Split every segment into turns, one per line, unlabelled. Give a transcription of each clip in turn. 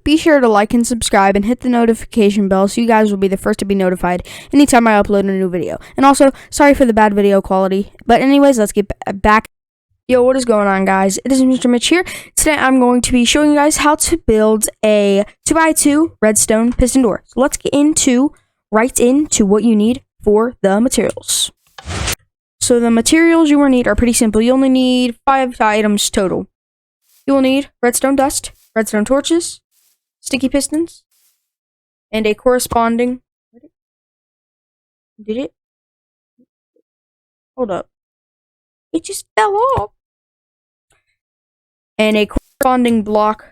be sure to like and subscribe and hit the notification bell so you guys will be the first to be notified anytime I upload a new video. And also, sorry for the bad video quality. But anyways, let's get back. Yo, what is going on, guys? It is Mr. Mitch here. Today I'm going to be showing you guys how to build a 2x2 redstone piston door. So let's get right into what you need for the materials. So the materials you will need are pretty simple. You only need 5 items total. You will need redstone dust, redstone torches, sticky pistons, and a corresponding... Did it? Hold up. It just fell off. And a corresponding block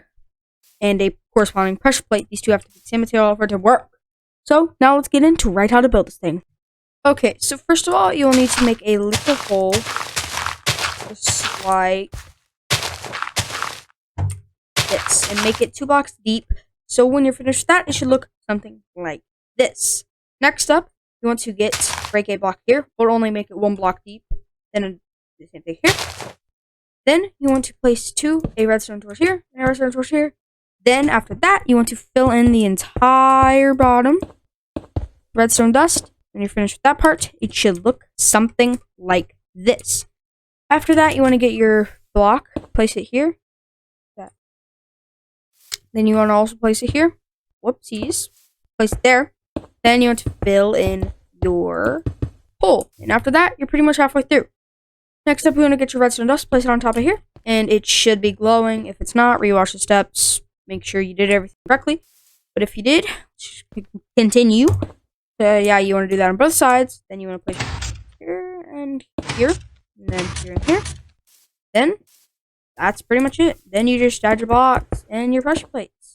and a corresponding pressure plate. These two have to be the same material for it to work. So now let's get into how to build this thing. Okay, so first of all, you'll need to make a little hole, just like this, and make it 2 blocks deep. So when you're finished with that, it should look something like this. Next up, you want to break a block here. We'll only make it 1 block deep. Then the same thing here. Then you want to place a redstone torch here and a redstone torch here. Then after that, you want to fill in the entire bottom redstone dust. When you're finished with that part, it should look something like this. After that, you want to get your block, place it here. Then you want to also place it here. Whoopsies. Place it there. Then you want to fill in your hole. And after that, you're pretty much halfway through. Next up, you want to get your redstone dust, place it on top of here. And it should be glowing. If it's not, rewash the steps. Make sure you did everything correctly. But if you did, continue. Yeah, you want to do that on both sides. Then you want to place it here and here. And then here and here. Then, that's pretty much it. Then you just add your blocks and your pressure plates.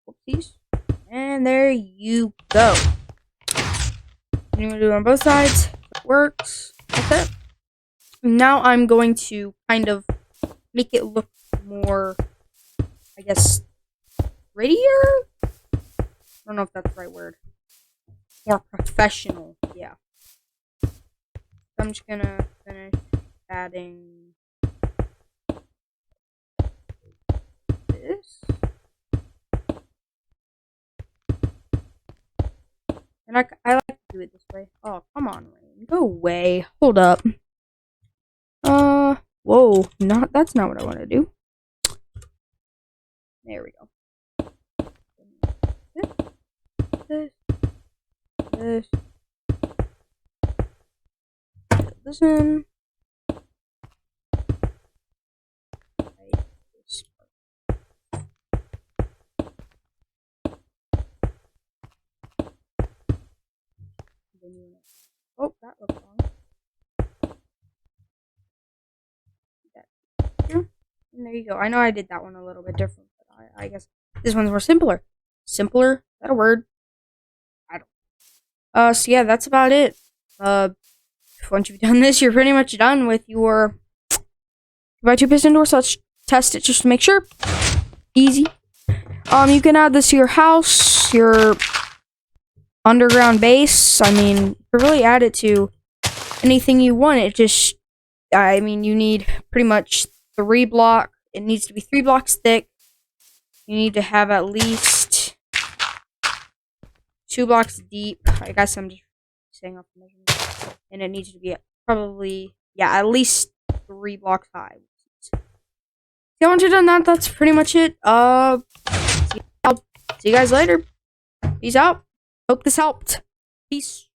Whoopsies. And there you go. And you want to do it on both sides. It works. That's it. Now I'm going to kind of make it look more, I guess, prettier? I don't know if that's the right word. More professional, yeah. I'm just gonna finish adding this. And I like to do it this way. Oh, come on, Rain. Go away. Hold up. Whoa. That's not what I want to do. There we go. This. This in. Oh, that looks wrong. And there you go. I know I did that one a little bit different, but I guess this one's more simpler. Simpler? Is that a word? I don't. So yeah, that's about it. Once you've done this, you're pretty much done with your 2x2 piston door. So let's test it just to make sure. Easy. You can add this to your house, your underground base. I mean, you can really add it to anything you want. You need pretty much 3 blocks. It needs to be 3 blocks thick. You need to have at least 2 blocks deep. I guess I'm just saying off the measurement. And it needs to be probably, at least 3 blocks high. So once you're done that, that's pretty much it. I'll see you guys later. Peace out. Hope this helped. Peace.